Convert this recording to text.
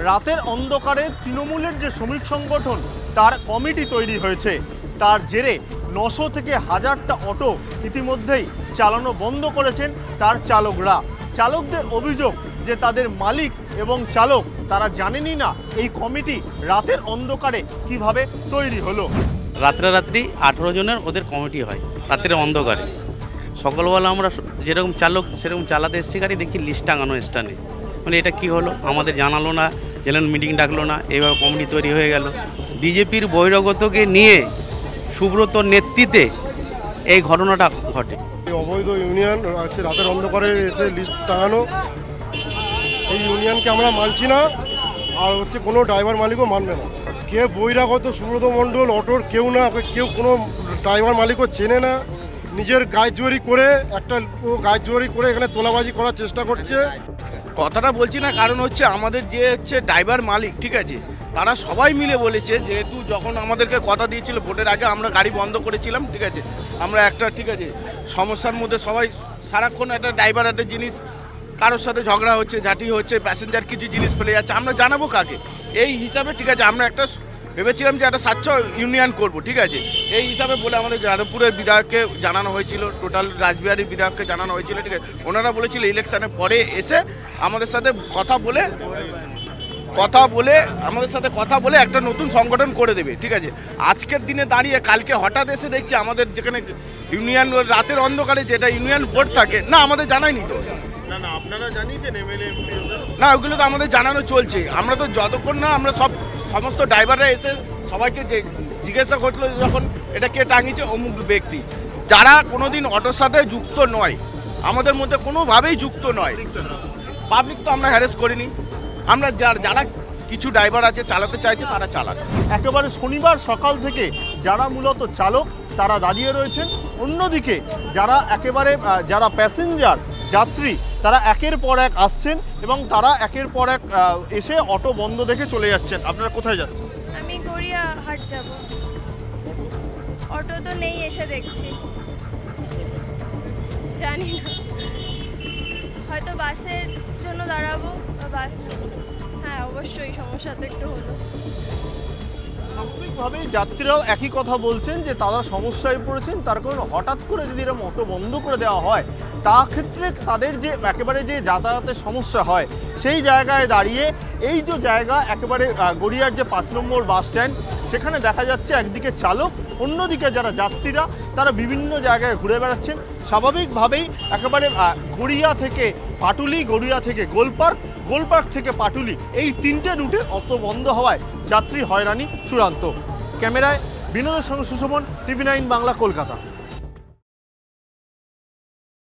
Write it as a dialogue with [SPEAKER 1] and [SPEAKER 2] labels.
[SPEAKER 1] রাতের অন্ধকারে তৃণমূলের যে শ্রমিক সংগঠন তার কমিটি তৈরি হয়েছে, তার জেরে 900 থেকে 1000টা অটো ইতিমধ্যেই চালানো বন্ধ করেছেন তার চালকরা। চালকদের অভিযোগ যে তাদের মালিক এবং চালক তারা জানেনই না এই কমিটি রাতের অন্ধকারে কিভাবে তৈরি হলো।
[SPEAKER 2] রাত্রি 18 জনের ওদের কমিটি হয় রাতের অন্ধকারে। সকালবেলা আমরা যেরকম চালক সেরকম চালাতে এসেছি গাড়ি, দেখছি লিস্ট টাঙানো স্ট্যান্ডে। মানে এটা কি হলো, আমাদের জানালো না, জেলার মিটিং ডাকলো না, এইভাবে কমিটি তৈরি হয়ে গেল। বিজেপির বহিরাগতকে নিয়ে সুব্রতর নেতৃত্বে এই ঘটনাটা ঘটে।
[SPEAKER 3] অবৈধ ইউনিয়ন হচ্ছে রাতের অন্ধকারে এসে লিস্ট টাঙানো, এই ইউনিয়নকে আমরা মানছি না, আর হচ্ছে কোনো ড্রাইভার মালিকও মানবে না। কে বহিরাগত সুব্রত মণ্ডল অটোর কেউ না, কেউ কোনো ড্রাইভার মালিকও চেনে না, নিজের গায়ে করে এখানে তোলাবাজি করার চেষ্টা করছে।
[SPEAKER 4] কথাটা বলছি না, কারণ হচ্ছে আমাদের যে হচ্ছে ড্রাইভার মালিক, ঠিক আছে, তারা সবাই মিলে বলেছে, যেহেতু যখন আমাদেরকে কথা দিয়েছিল ভোটের আগে আমরা গাড়ি বন্ধ করেছিলাম, ঠিক আছে, আমরা একটা ঠিক আছে সমস্যার মধ্যে সবাই সারাক্ষণ একটা ড্রাইভার একটা জিনিস কারোর সাথে ঝগড়া হচ্ছে, ঝাঁটি হচ্ছে, প্যাসেঞ্জার কিছু জিনিস ফেলে যাচ্ছে, আমরা জানাবো কাকে? এই হিসাবে ঠিক আছে আমরা একটা ভেবেছিলাম যে একটা স্বচ্ছ ইউনিয়ন করব, ঠিক আছে, এই হিসাবে বলে আমাদের যাদবপুরের বিধায়ককে জানানো হয়েছিল, টোটাল রাসবিহারীর বিধায়ককে জানানো হয়েছিল, ঠিক আছে। ওনারা বলেছিল ইলেকশনের পরে এসে আমাদের সাথে কথা বলে একটা নতুন সংগঠন করে দেবে, ঠিক আছে। আজকের দিনে দাঁড়িয়ে কালকে হঠাৎ এসে দেখছি আমাদের যেখানে ইউনিয়ন রাতের অন্ধকারে যেটা ইউনিয়ন বোর্ড থাকে না, আমাদের জানায়নি তো।
[SPEAKER 1] না আপনারা জানিয়েছেন এমএলএ এমপি?
[SPEAKER 4] না, ওগুলো তো আমাদের জানানো চলছে। আমরা তো যতক্ষণ না আমরা সমস্ত ড্রাইভাররা এসে সবাইকে জিজ্ঞাসা করলো যখন এটা কে টাঙিয়েছে, অমুক ব্যক্তি, যারা কোনোদিন অটোর সাথে যুক্ত নয়, আমাদের মধ্যে কোনোভাবেই যুক্ত নয়, পাবলিক তো আমরা হ্যারেস করিনি। আমরা যারা কিছু ড্রাইভার আছে চালাতে চাইছে তারা চালাক।
[SPEAKER 1] একেবারে শনিবার সকাল থেকে যারা মূলত চালক তারা দাঁড়িয়ে রয়েছেন, অন্যদিকে যারা প্যাসেঞ্জার যাত্রী তারা একের পর এক আসছেন এবং তারা একের পর এক এসে অটো বন্ধ দেখে চলে যাচ্ছেন। আপনারা কোথায় যাচ্ছেন?
[SPEAKER 5] আমি গড়িয়াহাট যাব, অটো তো নেই, এসে দেখছি, জানি না, হয়তো বাসের জন্য দাঁড়াবো বা বাস। হ্যাঁ, অবশ্যই সমস্যা তো একটু হলো।
[SPEAKER 1] স্বাভাবিকভাবেই যাত্রীরাও একই কথা বলছেন যে তারা সমস্যায় পড়েছেন, তার কারণ হঠাৎ করে যদি এরকম অটো বন্ধ করে দেওয়া হয় তা ক্ষেত্রে তাদের যে একেবারে যে যাতায়াতের সমস্যা হয়, সেই জায়গায় দাঁড়িয়ে এই যে জায়গা একেবারে গড়িয়ার যে 5 নম্বর বাস স্ট্যান্ড, সেখানে দেখা যাচ্ছে একদিকে চালক, অন্যদিকে যারা যাত্রীরা তারা বিভিন্ন জায়গায় ঘুরে বেড়াচ্ছেন। স্বাভাবিকভাবেই একেবারে গড়িয়া থেকে পাটুলি, গড়িয়া থেকে গোলপার্ক থেকে পাটুলি, এই 3টে রুটের অটো বন্ধ হওয়ায় যাত্রী হয়রানি চূড়ান্ত। ক্যামেরায় বিনোদের সঙ্গে সুশোভন, TV9 বাংলা, কলকাতা।